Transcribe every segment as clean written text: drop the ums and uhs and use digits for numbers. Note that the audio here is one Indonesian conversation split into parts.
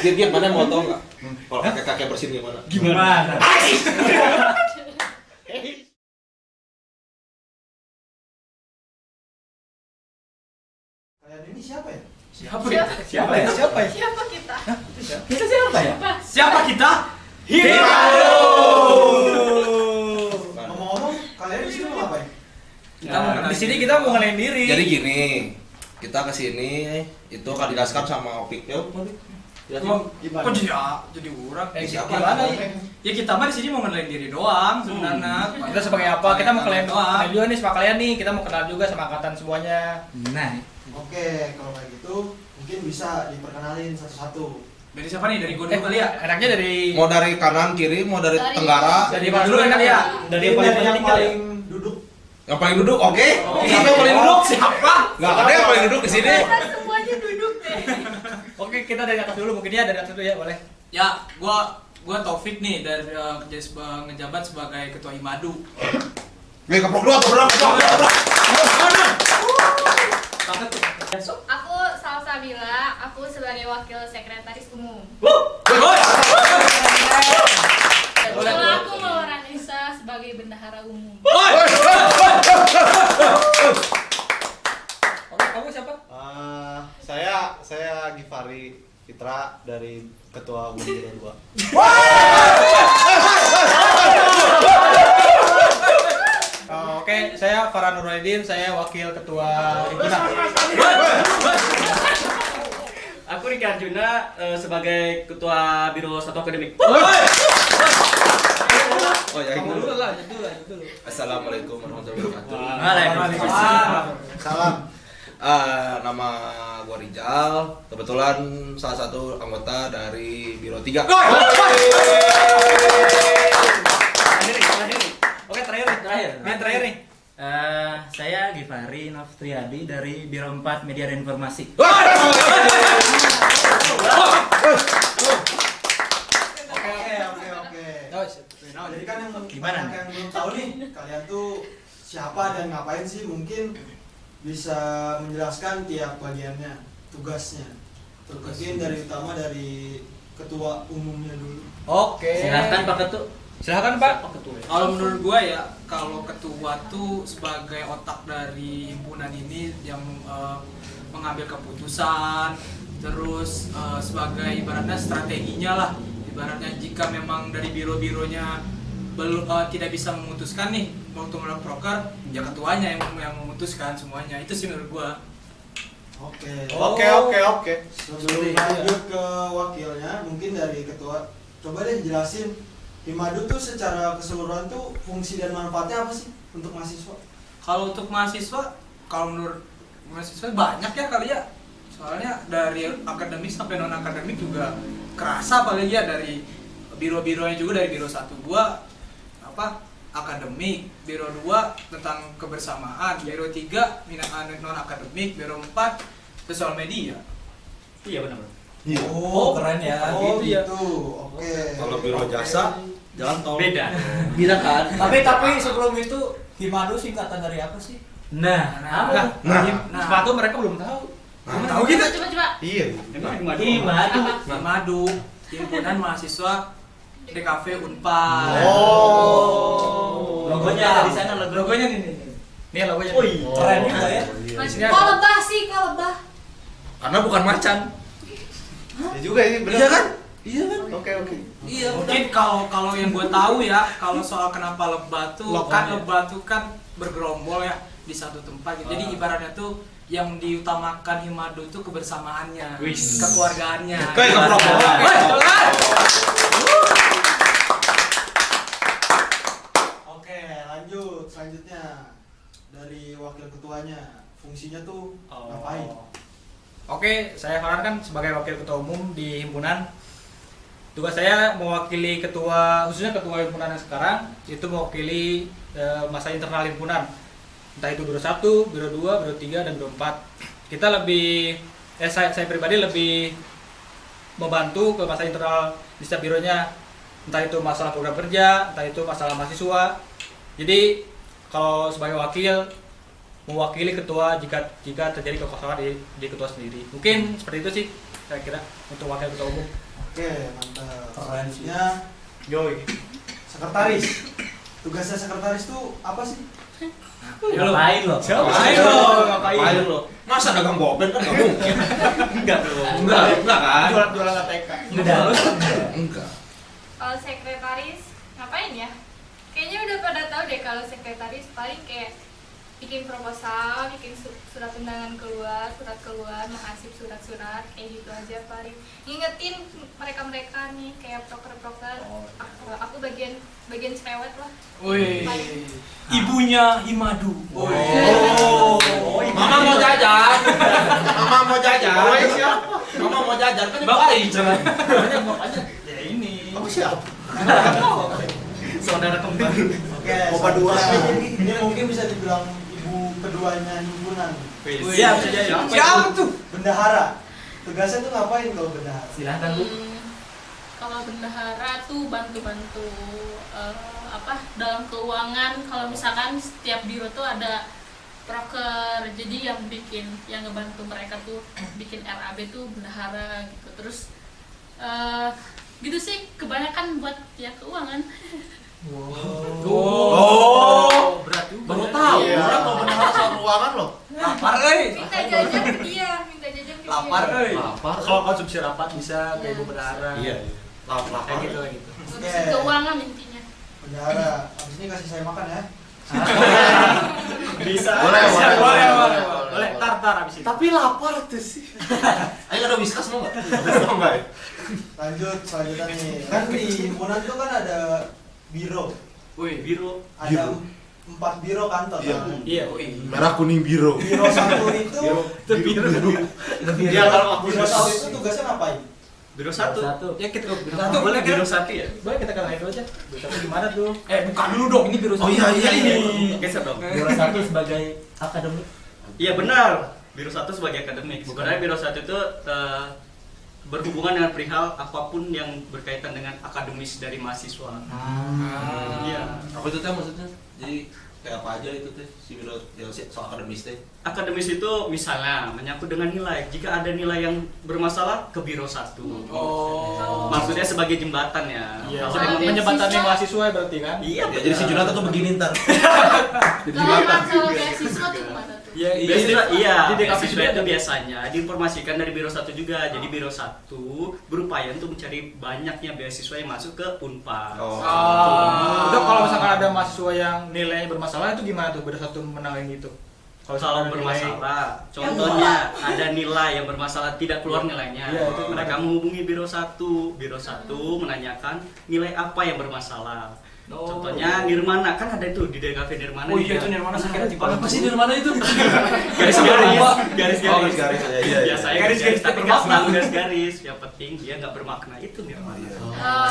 Kirgit mana mau tau nggak? Kalau kakek bersin gimana? Gimana? Kalian ini siapa ya? Siapa kita? Siapa kita? Kita siapa ya? Siapa kita? Himadu. Ngomong-ngomong, kalian di sini mau ngapain? Di sini kita mau ngelain diri. Jadi gini, kita kesini itu akan dijelaskan sama Opik. Ya, Kok jadi orang? Siapa? Gimana ya? Ya kita mah di sini mau ngenalin diri doang sebenarnya. Kita sebagai apa? Kita mau kalian doang. kenal juga nih sama kalian nih. Kita mau kenal juga sama angkatan semuanya. Nah, Oke, kalau kayak gitu mungkin bisa diperkenalin satu-satu. dari siapa nih? Dari gue dulu kali ya? Enaknya dari mau dari kanan kiri, mau dari Dari- tenggara, dari Dari mana dulu dulu enak ya? ya? Dari yang paling yang tinggal ya? paling duduk. yang paling duduk, oke? Oke. Siapa yang paling duduk? Siapa? Nggak ada yang paling duduk di sini. Kita semuanya duduk deh. Oke, kita dari atas dulu. Mungkin ya dari atas dulu ya, boleh. Ya, gua Taufik nih dari ngejabat sebagai ketua Himadu. Nih keprok dulu atau berapa? Aku Salsabila, aku sebagai wakil sekretaris umum. Kalau aku Mauranisa sebagai bendahara umum. Oke, kamu siapa? Saya Givari Fitra dari Ketua Umum Biro 2. Oke, saya Farhan Nurwalidin, saya wakil ketua himpunan. Aku Riki Arjuna sebagai ketua Biro 1 Akademik. Oh ya, Kamu dulu lah, dulu. Assalamualaikum warahmatullahi wabarakatuh. Waalaikumsalam. Salam. Nama gua Rizal, kebetulan salah satu anggota dari Biro 3. Oke, terakhir nih. Saya Givari Noftriadi dari Biro 4 Media dan Informasi. Oke. Jadi kan yang Gimana? banyak yang belum tahu nih, kalian tuh siapa dan ngapain sih? Mungkin bisa menjelaskan tiap bagiannya, tugasnya. Mungkin dari utama dari ketua umumnya dulu. Oke. Silakan Pak Ketua. Silakan, Pak. Kalau menurut gua ya, kalau ketua tuh sebagai otak dari himpunan ini yang mengambil keputusan, terus sebagai ibaratnya strateginya lah. Ibaratnya jika memang dari biro-bironya belum tidak bisa memutuskan nih waktu melakukan proker, ya ketuanya yang memutuskan semuanya. Itu sih menurut gua. Oke. Oke. Sebelum lanjut ke wakilnya, mungkin dari ketua, coba deh jelasin Himadu tuh secara keseluruhan tuh fungsi dan manfaatnya apa sih untuk mahasiswa? Kalau untuk mahasiswa, kalau menurut mahasiswa banyak ya kali ya. Soalnya dari akademik sampai non akademik juga kerasa paling ya, dari biro-bironya juga, dari biro 1 gua akademik, biro 2 tentang kebersamaan, biro 3 non akademik, biro 4 sosial media. Iya benar. Oh, keren ya. Oh Gitu ya. gitu. Oke. Kalau Biro Jasa, jalan tol. Beda. Beda kan? Tapi sebelum itu Himadu singkatan dari apa sih? Nah, Sepatu mereka belum tahu. Tahu Coba. Iya. Himadu. Himadu, himpunan mahasiswa DKV Unpad. Logonya ada di sana, Logonya nih. Nih logonya. Keren juga ya. Kok lebah sih, kok lebah? Karena bukan macan. Ya juga ini benar. Iya kan? Iya kan? Oke. Iya, mungkin kalau yang gue tahu ya, kalau soal kenapa lebah tuh kan bergerombol ya di satu tempat. Jadi ibaratnya tuh yang diutamakan Himadu itu kebersamaannya, kekeluargaannya. Kayak keprok. Oke, lanjut. Selanjutnya dari wakil ketuanya, fungsinya tuh ngapain? Oke, saya Farhan kan sebagai wakil ketua umum di himpunan. Tugas saya mewakili ketua, khususnya ketua himpunan yang sekarang, itu mewakili masa internal himpunan. Entah itu Biro 1, Biro 2, Biro 3, dan Biro 4. Kita lebih, saya pribadi lebih membantu ke masa internal di setiap bironya. Entah itu masalah program kerja, entah itu masalah mahasiswa. Jadi, kalau sebagai wakil, mewakili ketua jika terjadi kekosongan di ketua sendiri. Mungkin seperti itu sih saya kira untuk wakil ketua umum. Oke, mantap. Keren sih. Selanjutnya Joy. sekretaris. Tugasnya sekretaris tuh apa sih? Ngapain lo? Ngapain lo? Masa dagang boben kan nggak mungkin. Enggak dong. Enggak kan? Jualan ATK. Udah. Enggak. Kalau sekretaris ngapain ya? Kayaknya udah pada tahu deh kalau sekretaris paling kayak bikin proposal, bikin surat undangan keluar, surat keluar, menghasip surat-surat, kayak gitu aja paling. Ngingetin mereka-mereka nih kayak proker-proker. Aku bagian cerewet lah. Wih, Paling. ibunya Himadu. Mama mau jajan. Mama mau jajan. Mama mau jajan kan baik. Banyak bapaknya. Ya ini. Kamu siapa? Saudara kembar. Oke. Bapak dua. Ini mungkin bisa dibilang ibu keduanya himpunan. Iya, bisa jadi. Siapa tuh? Bendahara. Tugasnya tuh ngapain kalau bendahara? Silahkan Bu. Kalau bendahara tuh bantu-bantu dalam keuangan. Kalau misalkan setiap biro tuh ada proker, jadi yang ngebantu mereka tuh bikin RAB tuh bendahara gitu. Terus gitu sih kebanyakan buat ya keuangan. Oh, berat juga. Baru tahu. Iya. Orang mau bendahara soal ruangan loh. Lapar, euy. Minta jajan ke dia, minta jajan ke dia. Lapar, euy. Lapar. Kalau konsumsi rapat bisa kayak ibu bendahara. Iya. Lapar. Kayak gitu kayak gitu. Ngurusin keuangan intinya. Bendahara. Abis ini kasih saya makan ya. Bisa. Boleh. Tar abis itu. Tapi lapar tuh sih. Ayo ada whiskas mau nggak? Enggak ya? Lanjut selanjutnya nih. Kan di himpunan tuh kan ada biro. Wih, biro. Ada 4 biro kan total. Iya. Iya. Merah kuning biru. Biro 1 itu Iya kalau aku biro 1 itu tugasnya ngapain? Biro Satu. Ya kita ke biro Satu, satu. boleh kan? Biro satu ya? Boleh kita kenalin dulu aja. Biro satu gimana tuh? Buka dulu dong, ini biro Oh iya ini. Geser dong. Biro 1 sebagai akademik. Iya benar. Biro 1 sebagai akademik. Sebenarnya Biro 1 itu berhubungan dengan perihal apapun yang berkaitan dengan akademis dari mahasiswa. Iya. Apa itu teh maksudnya? Jadi kayak apa aja itu teh si biro yang soal akademis teh? Akademis itu misalnya menyangkut dengan nilai. Jika ada nilai yang bermasalah ke Biro 1. Oh. Maksudnya sebagai jembatan ya. Iya. Kalau Sama dengan Menyebatani beasiswa. mahasiswa berarti kan? iya, Ya, jadi si Junata tuh begini ntar. Kalau masalah beasiswa tuh gimana tuh? Iya, Beasiswa, iya, Di DKV beasiswa juga itu ada. biasanya diinformasikan dari Biro 1 juga. Jadi Biro 1 berupaya untuk mencari banyaknya beasiswa yang masuk ke Unpad. Oh. Itu kalau misalkan ada mahasiswa yang nilainya bermasalah itu gimana tuh? Biro satu menangin gitu. Kalau misalkan ada bermasalah, contohnya ada nilai yang bermasalah tidak keluar nilainya, Iya, itu mereka gimana? menghubungi Biro 1. Biro 1 menanyakan nilai apa yang bermasalah. Oh. Contohnya Nirmana, kan ada itu di DKV Nirmana. Oh iya, itu Nirmana sakit di Apa sih dari mana itu? Garis-garis. Oh, garis-garis aja. Iya. Biasanya Garis-garis tapi tapi nggak bermakna. selalu garis-garis. Yang penting dia nggak bermakna, itu Nirmana.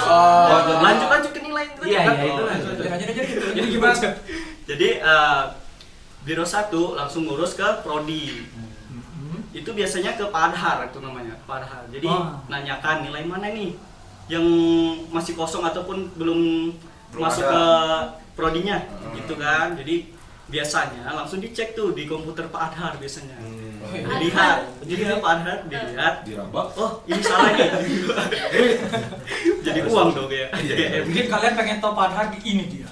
Oh. Lanjut ke nilai itu. Iya, iya, itu lanjut. Jadi gimana? Jadi Biro 1 langsung ngurus ke prodi. Itu biasanya ke Padhar itu namanya, Padhar. Jadi nanyakan nilai mana nih yang masih kosong ataupun belum masuk ada. ke prodinya, gitu kan. Jadi biasanya langsung dicek tuh di komputer Padhar biasanya. Dilihat, jadi Padhar dilihat. Dirabak. Oh, ini salah nih. Jadi uang dong ya. Mungkin kalian pengen tahu Padhar ini dia.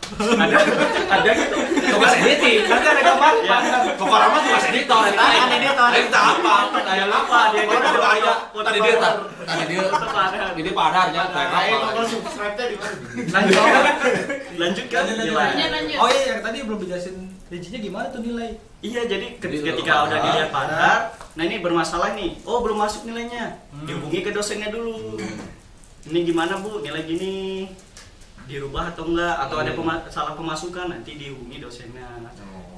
Ada gitu. Tugas editing. Kan ada gambar. Ya. Pokoknya mah tugas editor. Kan editor. Kita apa? Kayak apa dia Orang gitu, udah ada. foto Tadi dia power. tadi dia. Foto Padhar. Ini padarnya. Kalau subscribe-nya di mana? Lanjut kan nilai. Lanjut. Oh iya, yang tadi belum dijelasin rincinya gimana tuh nilai? Iya, jadi Jadi ketika kalau udah Padhar, dilihat Padhar, nah ini bermasalah nih. Oh, belum masuk nilainya. Dihubungi ke dosennya dulu. Ini gimana, Bu? Nilai gini dirubah atau enggak, atau ada salah pemasukan, nanti dihubungi dosennya.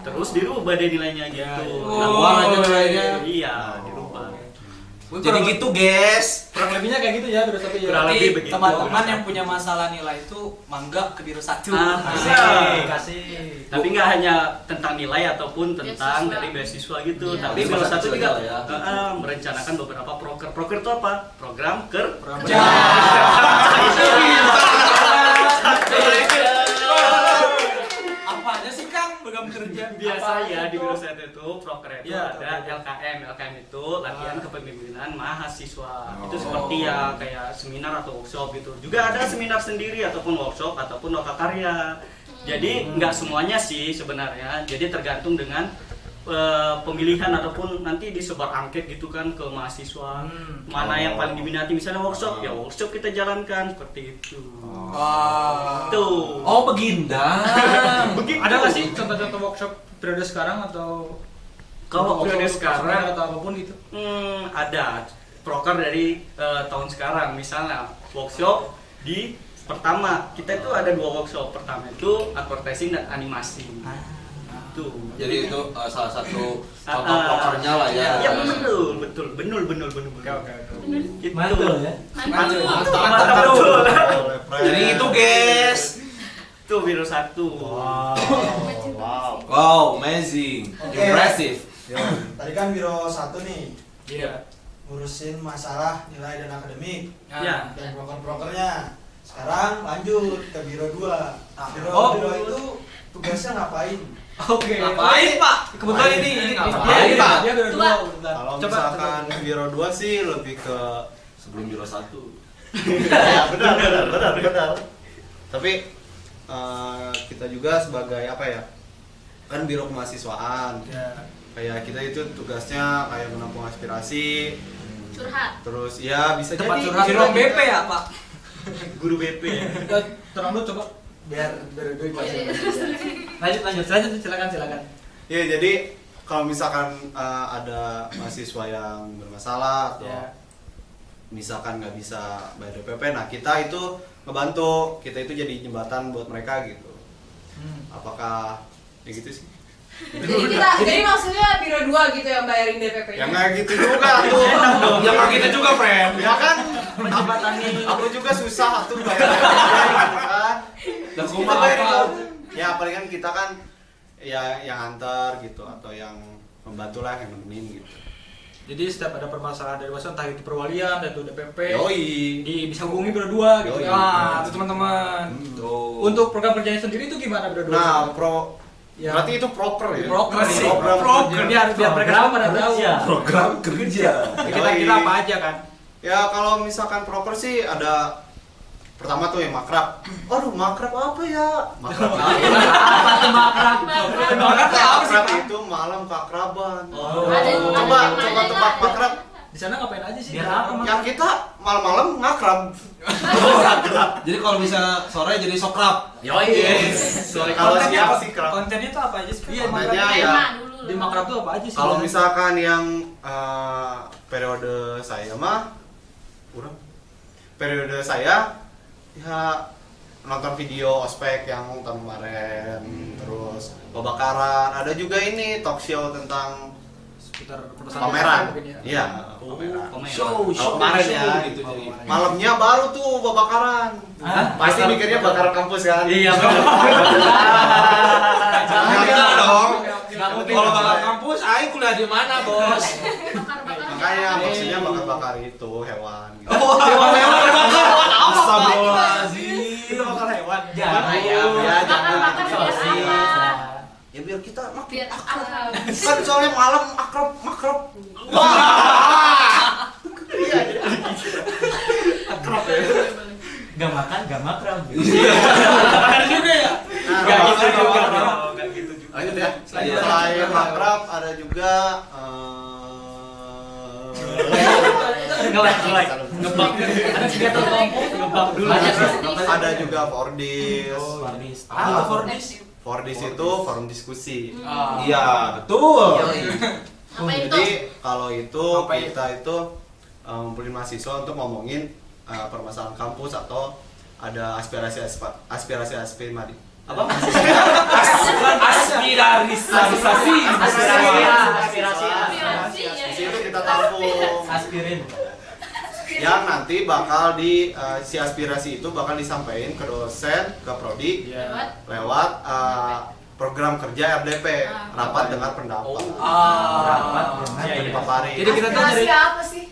Terus dirubah deh nilainya gitu. Nah, buang aja nilainya. Iya, dirubah. Jadi gitu, guys. Kurang lebihnya kayak gitu ya, Biro satu ya. Kurang Berarti lebih begitu. teman-teman yang punya masalah nilai itu mangga ke Biro 1. Kasih. Tapi nggak hanya tentang nilai ataupun tentang Beasiswa. dari beasiswa gitu, Iya. tapi Beasiswa Biro 1 juga ya. merencanakan beberapa proker. Proker itu apa? Program kerja. Apa aja sih Kang program kerja? biasanya di biro saya itu proker itu Iya, ada LKM itu latihan kepemimpinan mahasiswa. Itu Oh. seperti ya kayak seminar atau workshop gitu. Juga ada seminar sendiri ataupun workshop ataupun loka karya. Jadi nggak semuanya sih sebenarnya. Jadi tergantung dengan pemilihan ataupun nanti disebar angket gitu kan ke mahasiswa. Mana yang paling diminati, misalnya workshop ya workshop kita jalankan seperti itu. Tuh. Oh, begindang. Begitu. Ada nggak sih contoh-contoh workshop periode sekarang atau Kalau workshop periode sekarang atau apapun itu? ada proker dari tahun sekarang, misalnya workshop di pertama kita itu ada 2 workshop. Pertama itu advertising dan animasi. Tuh. Jadi itu salah satu contoh prokernya lah ya. Ya betul. Oke. Gitu. Mantul ya. Mantap betul. Jadi itu guys. Tuh biro 1. Wow. Wow, amazing. Oke. Impressive. Tadi kan biro 1 nih Iya. ngurusin masalah nilai dan akademik Ya. dan proker-prokernya. Sekarang lanjut ke biro 2. Biro Oh. 2 itu tugasnya ngapain? Oke. Ngapain, Pak? Kebetulan ini Ngapain, dia- Pak? Dia biro Tua. 2 bentar. Kalau Coba, misalkan biro 2 sih lebih ke Sebelum biro 1. ya benar. Tapi kita juga sebagai apa ya? Kan biro kemahasiswaan. Ya. Kayak kita itu tugasnya kayak menampung aspirasi. Curhat. Terus ya bisa Tempat jadi curhat. Biro BP ya Pak? Guru BP ya. Terang lu coba biar gue Oh, iya. lanjut silakan. Ya jadi kalau misalkan ada mahasiswa yang bermasalah atau Ya. misalkan nggak bisa bayar DPP, nah kita itu ngebantu, kita itu jadi jembatan buat mereka gitu. Apakah ya gitu sih? Jadi maksudnya biro 2 gitu yang bayarin DPP. Ya nggak gitu juga tuh. Ya nggak gitu juga, friend. Ya kan, aku juga susah tuh bayar DPP gitu kan. Dan Terus gua kita bayarin apa? dong. Ya paling kan kita kan ya yang antar gitu atau yang membantu lah, yang nemenin gitu. Jadi setiap ada permasalahan dari masa entah itu perwalian, entah itu DPP, Yoi. bisa hubungi biro 2 gitu. Yoi. Ah, Itu teman-teman. Tuh. Untuk program kerjanya sendiri itu gimana biro 2? Nah, Ya. berarti itu proper ya? Proker Masih sih. proker. Biar mereka semua pada tahu. program kerja. Kita apa aja kan? Ya kalau misalkan proper sih ada pertama tuh yang makrab. Aduh, makrab apa ya? Makrab Apa tuh makrab? makrab itu malam keakraban. Coba tebak makrab. Di sana ngapain aja sih? Biar apa, Mas? Yang kita malam-malam ngakrab. Jadi kalau bisa sore jadi sokrap. Sorry kalau siap sih krab. Kontennya itu apa aja sih? Iya, Kontennya makanya ya. di makrab tuh apa aja sih? Kalau misalkan yang periode saya mah periode saya ya nonton video ospek yang tahun kemarin, terus pembakaran, ada juga ini talk show tentang sekitar pameran. mungkin ya. Iya, Oh, pameran. pameran. Show kemarin ya. gitu jadi. Malamnya baru tuh pembakaran. Pasti mikirnya bakar kampus kan? Iya benar. Enggak dong. Nggak mungkin. Kalau bakal kampus, aing kuliah di mana, Bos? Makanya maksudnya bakar-bakar itu hewan gitu. Hewan bakar. Astagfirullahaladzim. Itu bakal hewan. Jangan ya. Ya, jangan. Bakar Sosis. Ya biar kita Biar akrab. kan soalnya malam makrab. Gak makan, gak makrab. Ada juga ya. Enggak gitu juga. Enggak gitu juga. Lanjut ya. Selain makrab ada juga Ngelek. Ngebak. Ada kegiatan kelompok, ngebak dulu. ada juga Fordis. Fordis. Ah, Fordis. Fordis itu forum diskusi. Iya, betul. Apa itu? Jadi kalau itu Apa itu? kita itu ngumpulin mahasiswa untuk ngomongin permasalahan kampus atau ada aspirasi mari. Apa? Aspirasi. Aspirasi Di ya. situ kita tampung. Aspirin. Yang nanti bakal si aspirasi itu bakal disampaikan ke dosen, ke prodi lewat program kerja RDP, rapat dengar pendapat. Rapat Iya, iya. Dipaparin. Jadi kita tuh Aspirasi nyari apa sih?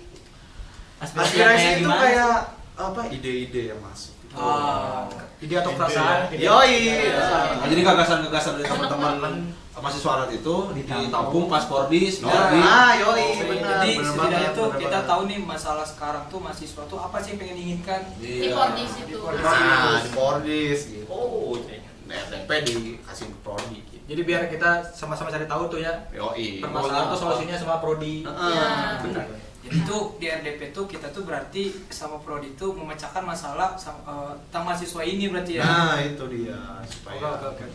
Aspirasi aspirasi kayak itu gimana? kayak apa ide-ide yang masuk. ide atau perasaan gitu. Yoi. Nah, jadi gagasan-gagasan dari teman-teman mahasiswa adat itu ditampung pas Pordis. Yoi, benar. Jadi benar setidaknya banget, tuh benar kita banget. tahu nih masalah sekarang tuh mahasiswa tuh apa sih yang pengen diinginkan Di Pordis itu. Nah, di Pordis gitu. RDP dikasih prodi gitu. Jadi biar kita sama-sama cari tahu tuh ya Yoi. permasalahan atau solusinya sama prodi. Iya. Benar. jadi tuh di RDP tuh kita tuh berarti sama prodi tuh memecahkan masalah tentang mahasiswa ini berarti ya. Nah, itu dia supaya Oke.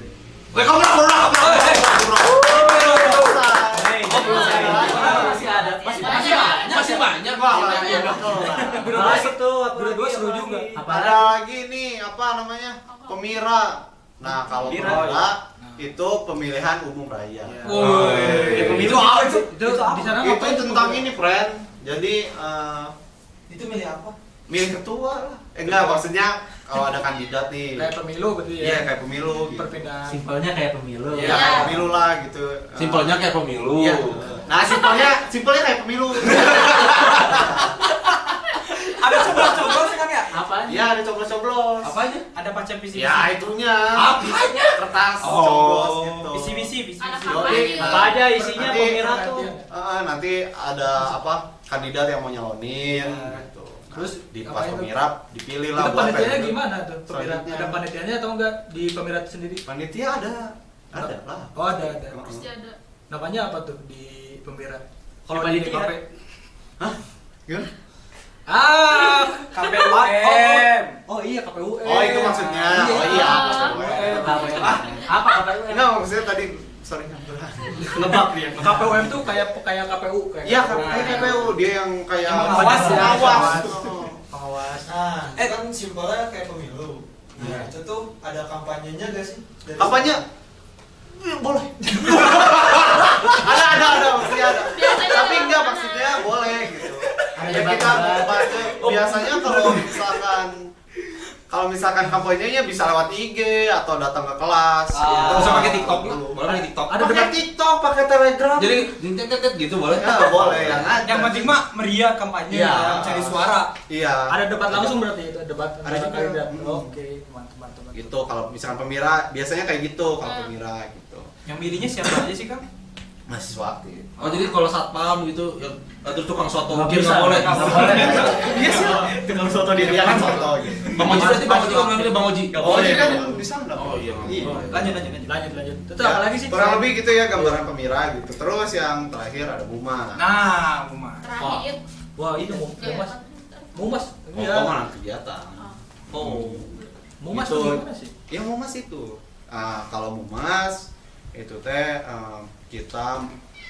Masih banyak. Biro 2 seru juga. Ada lagi nih apa namanya? Pemira. Nah, kalau pemira itu pemilihan umum raya. Itu apa itu? Itu di sana Itu ngapain? tentang ini, friend. Jadi Itu milih apa? milih ketua lah. Enggak, maksudnya kalau ada kandidat nih. Kayak pemilu gitu ya. Iya, kayak pemilu gitu. Perpindahan. Simpelnya kayak pemilu. Iya, kayak pemilu lah gitu. Simpelnya kayak pemilu. Iya. Nah, simpelnya kayak pemilu. Ada coblos-coblos kan ya? Apanya? Iya, ada coblos-coblos. Apanya? Ada baca visi Ya, itunya. Apanya? Kertas Oh. coblos gitu. visi Anak Yoi. kampanye. Apa aja isinya Nanti- pemira tuh? Nanti ada apa? Kandidat yang mau nyalonin gitu. Nah, Terus di pas ngapain tuh? pemira dipilih lah Itu buat panitianya periode. gimana tuh? Pemirat Selanjutnya. ada panitianya atau enggak di pemirat sendiri? Panitia ada lah. Oh, ada. Pasti ada. Namanya apa tuh di pemirat? Kalau Di di panitia? DKP? Gimana? Ah, KPUM. oh iya KPU. Oh, itu maksudnya. Oh iya. Apa KPU? Enggak, maksudnya tadi sorry. Ngebak dia. KPUM tuh kayak KPU kayak. Iya, kayak KPU dia yang kayak Yang pengawas ya. pengawas. Pengawas. Nah, kan simpelnya kayak pemilu. Nah, itu tuh ada kampanyenya gak sih? Apanya? Boleh. ada maksudnya ada. Biasanya Tapi ada enggak makanan. maksudnya boleh gitu. Ada Ya kita debat-debat. baca biasanya kalau misalkan kampanyenya bisa lewat IG atau datang ke kelas gitu. Nggak usah pakai TikTok, boleh pakai TikTok. Ada Pakai debat. TikTok, pakai Telegram. Jadi tet gitu boleh? Ya boleh yang ada. Yang penting mah meriah kampanye Iya. ya, mencari suara. Iya. Ada debat langsung berarti itu debat Ada antara juga. kandidat. Hmm. Oke, teman-teman. Gitu kalau misalkan pemira biasanya kayak gitu kalau pemira gitu. Yang milihnya siapa aja sih, Kang? Mahasiswa aktif. Oh jadi kalau satpam gitu, yang terus tukang soto Nggak mungkin bisa, nggak boleh. nggak boleh. Iya sih. Tukang soto di dia kan soto gitu. Bang Oji berarti Bang Oji kalau milih Bang Oji. Oh, dia kan di sana. Oh iya. Lanjut. Lanjut. Itu Ya, apa lagi sih? kurang lebih gitu ya gambaran pemira gitu. Terus yang terakhir ada Buma. Nah, Buma. Terakhir. Wah, itu Mumas. Mumas. Oh, Iya. mana kegiatan. Oh. Mumas Itu- tuh gimana sih? Ya Mumas itu. Kalau Mumas itu teh kita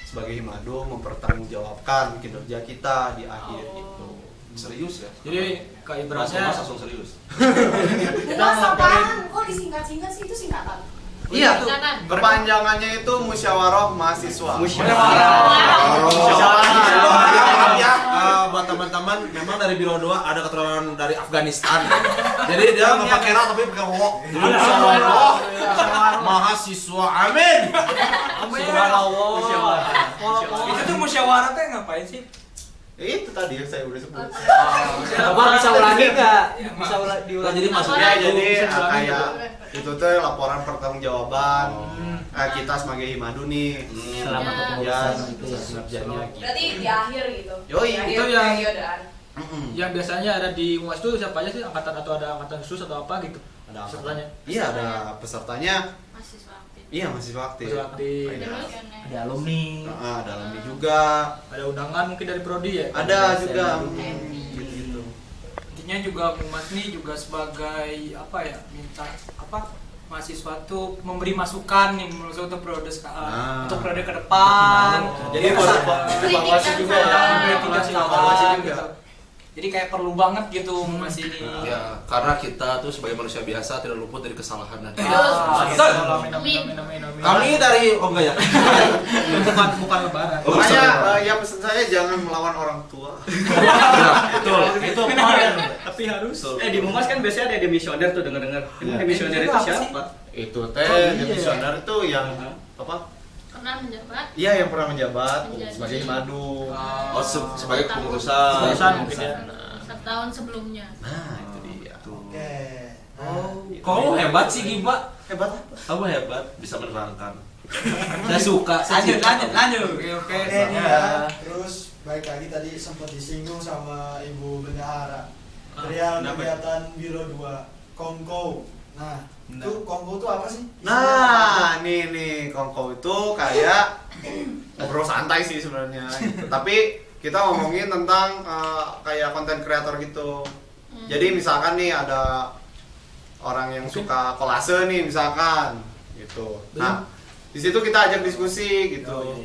sebagai Himadu mempertanggungjawabkan kinerja kita di akhir itu. Serius ya? Jadi kayak ibaratnya Mas langsung serius. kita Mumas ngapain? apaan? Kok disingkat-singkat sih itu singkatan? Iya, Singkatan. kepanjangannya itu musyawarah mahasiswa. Ya, buat teman-teman memang dari Biro 2 ada keturunan dari Afghanistan. Jadi dia nggak pakai ra tapi pakai wo. Jadi musyawarah mahasiswa. Amin. Itu tuh musyawarah teh ngapain sih? Itu tadi yang saya udah sebut. Coba bisa ulangi nggak? Bisa diulangi. Jadi maksudnya Ya, jadi Laporan kayak itu tuh laporan pertanggungjawaban kita sebagai Himadu nih. Selama Ya, kepengurusan itu ya. kinerjanya gitu. Berarti di akhir gitu. Yoi, Di akhir itu yang- periodean. Yang biasanya ada di Mumas itu siapa aja sih? Angkatan atau ada angkatan khusus atau apa gitu? Ada Pesertanya. Iya, ada pesertanya. Mahasiswa aktif. Iya, mahasiswa aktif. Mahasiswa aktif. Ada. Terus Ada alumni. Ada alumni juga. Ada undangan mungkin dari prodi ya? Ada juga. Gitu. Intinya juga Mumas nih juga sebagai apa ya? Minta apa? Mahasiswa tuh memberi masukan nih menurut saya untuk periode untuk periode ke depan. Jadi buat evaluasi juga ya. Evaluasi juga. Jadi kayak perlu banget gitu Mumas ini. Ya, karena kita tuh sebagai manusia biasa tidak luput dari kesalahan dan Amin. kami dari enggak ya? Bukan lebaran. Oh, Makanya ya pesan saya jangan melawan orang tua. Betul. Itu kemarin. Tapi harus. Di Mumas kan biasanya ada demisioner tuh denger-denger. Emang demisioner itu siapa? Itu teh demisioner itu yang apa? pernah menjabat. Iya, yang pernah menjabat Menjadi- sebagai Himadu. Oh, sebagai kepengurusan. Kepengurusan mungkin ya. Setahun sebelumnya. Nah, itu dia. Oke. Oh, Kamu hebat sih Giba. Hebat apa? Kamu hebat, bisa menerangkan. Saya suka. Lanjut. Oke. Oke nih ya. Terus baik lagi tadi sempat disinggung sama Ibu Bendahara. Perihal kegiatan Biro 2 Kongko. Nah, itu Kongko itu apa sih? Nah, nih Kongko itu kayak ngobrol santai sih sebenarnya gitu. Tapi kita ngomongin tentang kayak konten kreator gitu. Jadi misalkan nih ada orang yang suka kolase nih misalkan gitu. Nah, di situ kita ajak diskusi gitu.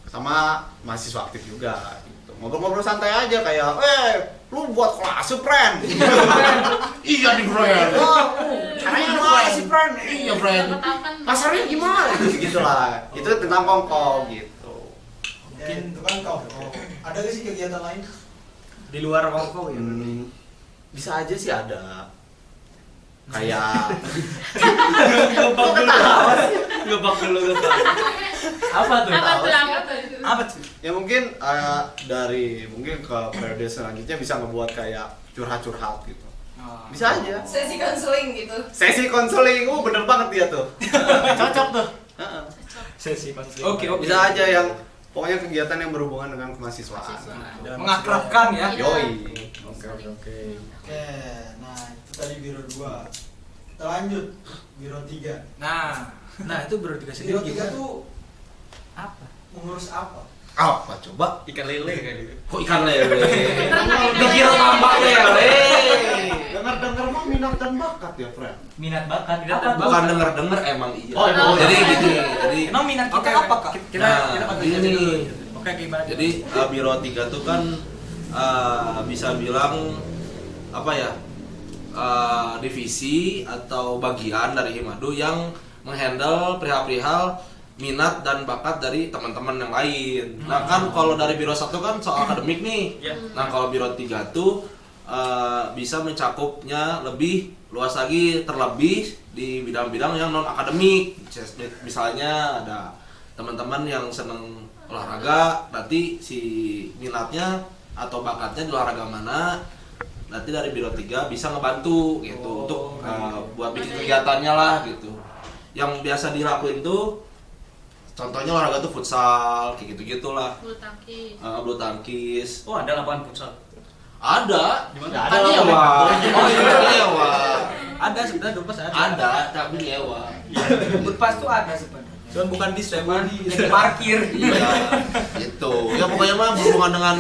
Sama mahasiswa aktif juga gitu. Ngobrol-ngobrol santai aja kayak, lu buat kolase, friend. Iya nih, friend. Caranya gimana sih, friend? Iya, friend. Pasarnya gimana? Gitu lah. Itu tentang Kongko gitu. Mungkin itu kan Kongko. Ada gak sih kegiatan lain? Di luar Kongko ya. Bisa aja sih ada. Kayak Gebak dulu. Apa tuh? Apa tuh? ya mungkin mungkin ke periode selanjutnya bisa ngebuat kayak curhat-curhat gitu. Bisa aja. Sesi konseling gitu. Sesi konseling, bener banget dia tuh. Cocok tuh. Sesi konseling. Oke. Bisa aja yang pokoknya kegiatan yang berhubungan dengan kemahasiswaan. Mengakrabkan ya. Yoi. Oke, nah itu tadi Biro 2. Kita lanjut Biro 3. Nah, itu Biro 3 sendiri Biro 3 gimana? tuh Apa? mengurus apa? Apa coba? Ikan lele kan itu. Kok ikan lele? Dikira tambak lele. Dengar-dengar mah minat dan bakat ya, friend. Minat bakat. Bukan denger-denger emang iya. Oh, emang jadi iya. gini, jadi Emang minat kita Oke, apa, Kak? Kita ini nih. Oke, gimana? Jadi Biro 3 tuh kan bisa bilang apa ya? Divisi atau bagian dari Himadu yang menghandle perihal-perihal minat dan bakat dari teman-teman yang lain. Nah kan kalau dari Biro 1 kan soal akademik nih. Nah kalau Biro 3 tuh bisa mencakupnya lebih luas lagi, terlebih di bidang-bidang yang non akademik. Misalnya ada teman-teman yang seneng olahraga, nanti si minatnya atau bakatnya di olahraga mana, nanti dari Biro 3 bisa ngebantu gitu untuk buat bikin kegiatannya lah gitu. Yang biasa dilakuin tuh contohnya olahraga tuh futsal kayak gitu-gitulah. Bulu tangkis. Oh, ada lapangan futsal. Ada. Di mana? Kan nyewa. Oh iya nyewa. Ada sebenarnya Dumpas ada. Ada, tapi nyewa. Pas tuh ada sebenarnya. Cuman bukan di sewa Di parkir. Iya. Gitu. Ya pokoknya mah berhubungan dengan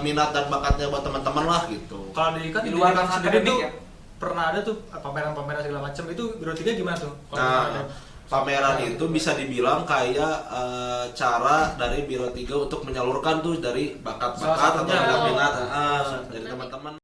minat dan bakatnya buat teman-teman lah gitu. Kalau di luar kan akademik tuh ya? pernah ada tuh pameran-pameran segala macam itu Biro 3 gimana tuh? Nah, pameran itu bisa dibilang kayak cara dari Biro 3 untuk menyalurkan tuh dari bakat-bakat atau minat-minat dari teman-teman.